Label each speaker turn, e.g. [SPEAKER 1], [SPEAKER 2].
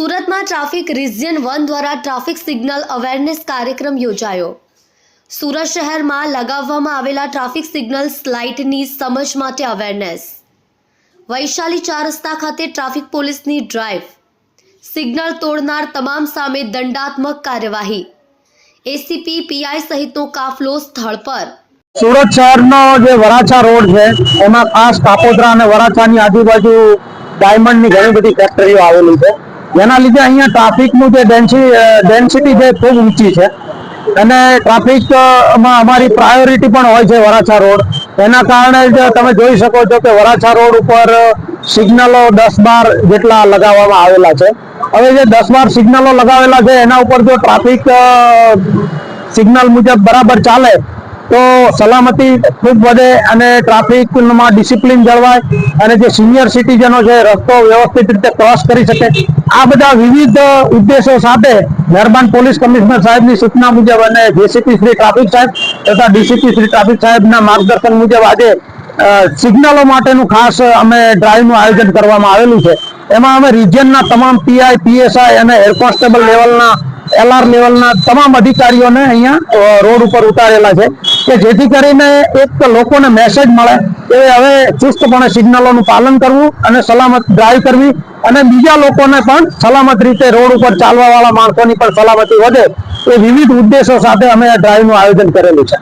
[SPEAKER 1] સુરતમાં traffic region 1 દ્વારા traffic signal awareness કાર્યક્રમ યોજાયો। સુરત શહેરમાં લગાવવામાં આવેલા ટ્રાફિક સિગ્નલ્સ લાઇટની સમજ માટે અવેરનેસ। વૈશાલી 4 રસ્તા ખાતે ટ્રાફિક પોલીસની ડ્રાઈવ। સિગ્નલ તોડનાર તમામ સામે દંડાત્મક કાર્યવાહી। એસીપી પીઆઈ સહિતનો કાફલો સ્થળ પર।
[SPEAKER 2] સુરત શહેરનો જે વરાછા રોડ છે એમાં ખાસ કાપોદ્રા અને વરાછાની આજુબાજુ ડાયમંડની ઘણી બધી ફેક્ટરીઓ આવેલી છે, જેના લીધે અહીંયા ટ્રાફિકનું જે ડેન્સિટી છે ખૂબ ઊંચી છે અને ટ્રાફિકમાં અમારી પ્રાયોરિટી પણ હોય છે વરાછા રોડ। એના કારણે જ તમે જોઈ શકો છો કે વરાછા રોડ ઉપર સિગ્નલો 10-12 જેટલા લગાવવામાં આવેલા છે। હવે જે 10-12 સિગ્નલો લગાવેલા છે એના ઉપર જો ટ્રાફિક સિગ્નલ મુજબ બરાબર ચાલે તો સલામતી ખૂબ વધે અને ટ્રાફિકમાં ડિસિપ્લિન જળવાય અને જે સિનિયર સિટીઝનો છે રસ્તો વ્યવસ્થિત રીતે ક્રોસ કરી શકે। આ બધા વિવિધ ઉદ્દેશો સાથે મહેરબાન પોલીસ કમિશનર સાહેબની સૂચના મુજબ અને જેસીપી શ્રી ટ્રાફિક સાહેબ તથા ડીસીપી શ્રી ટ્રાફિક સાહેબના માર્ગદર્શન મુજબ આજે સિગ્નલો માટેનું ખાસ અમે ડ્રાઈવનું આયોજન કરવામાં આવેલું છે। એમાં અમે રિજિયનના તમામ પીઆઈ, પીએસઆઈ અને હેડ કોન્સ્ટેબલ લેવલના LR લેવલના તમામ અધિકારીઓને અહીંયા રોડ ઉપર ઉતારેલા છે કે જેથી કરીને એક લોકોને મેસેજ મળે કે હવે ચુસ્તપણે સિગ્નલોનું પાલન કરવું અને સલામત ડ્રાઈવ કરવી અને બીજા લોકોને પણ સલામત રીતે રોડ ઉપર ચાલવા વાળા માણસોની પણ સલામતી વધે। એ વિવિધ ઉદ્દેશો સાથે અમે ડ્રાઈવનું આયોજન કરેલું છે।